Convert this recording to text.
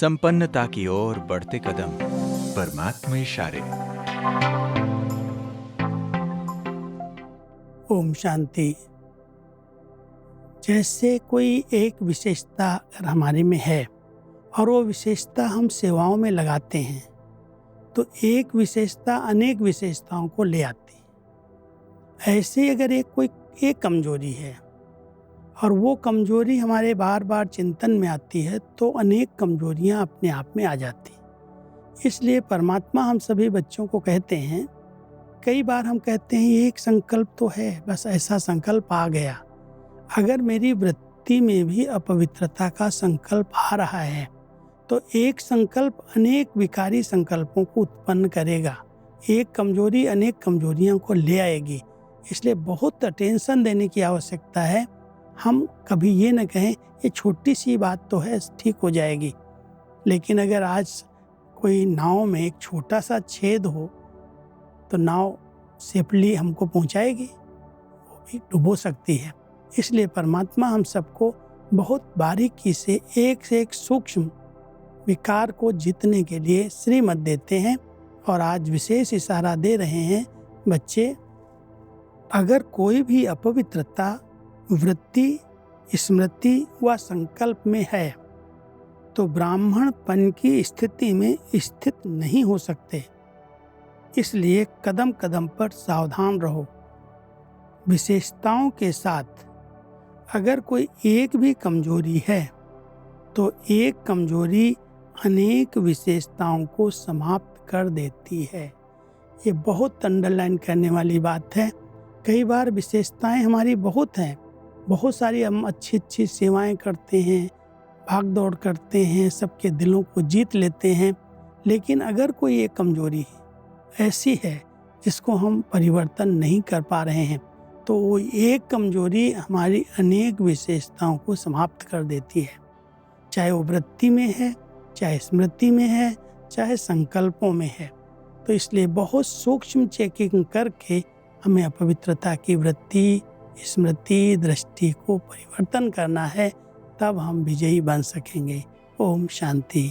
संपन्नता की ओर बढ़ते कदम, परमात्मा इशारे। ओम शांति। जैसे कोई एक विशेषता अगर हमारे में है और वो विशेषता हम सेवाओं में लगाते हैं तो एक विशेषता अनेक विशेषताओं को ले आती है। ऐसे अगर एक कमजोरी है और वो कमजोरी हमारे बार बार चिंतन में आती है तो अनेक कमजोरियां अपने आप में आ जाती। इसलिए परमात्मा हम सभी बच्चों को कहते हैं, कई बार हम कहते हैं ये एक संकल्प तो है, बस ऐसा संकल्प आ गया। अगर मेरी वृत्ति में भी अपवित्रता का संकल्प आ रहा है तो एक संकल्प अनेक विकारी संकल्पों को उत्पन्न करेगा। एक कमजोरी अनेक कमजोरियों को ले आएगी। इसलिए बहुत अटेंशन देने की आवश्यकता है। हम कभी ये न कहें ये छोटी सी बात तो है, ठीक हो जाएगी। लेकिन अगर आज कोई नाव में एक छोटा सा छेद हो तो नाव सेफली हमको पहुंचाएगी, वो भी डुबो सकती है। इसलिए परमात्मा हम सबको बहुत बारीकी से एक सूक्ष्म विकार को जीतने के लिए श्रीमत देते हैं और आज विशेष इशारा दे रहे हैं, बच्चे अगर कोई भी अपवित्रता वृत्ति, स्मृति व संकल्प में है तो ब्राह्मणपन की स्थिति में स्थित नहीं हो सकते। इसलिए कदम कदम पर सावधान रहो। विशेषताओं के साथ अगर कोई एक भी कमजोरी है तो एक कमजोरी अनेक विशेषताओं को समाप्त कर देती है। ये बहुत अंडरलाइन करने वाली बात है। कई बार विशेषताएं हमारी बहुत हैं, बहुत सारी हम अच्छी अच्छी सेवाएं करते हैं, भाग दौड़ करते हैं, सबके दिलों को जीत लेते हैं, लेकिन अगर कोई एक कमजोरी ऐसी है जिसको हम परिवर्तन नहीं कर पा रहे हैं तो वो एक कमजोरी हमारी अनेक विशेषताओं को समाप्त कर देती है। चाहे वो वृत्ति में है, चाहे स्मृति में है, चाहे संकल्पों में है। तो इसलिए बहुत सूक्ष्म चेकिंग करके हमें अपवित्रता की वृत्ति, स्मृति, दृष्टि को परिवर्तन करना है, तब हम विजयी बन सकेंगे। ओम शांति।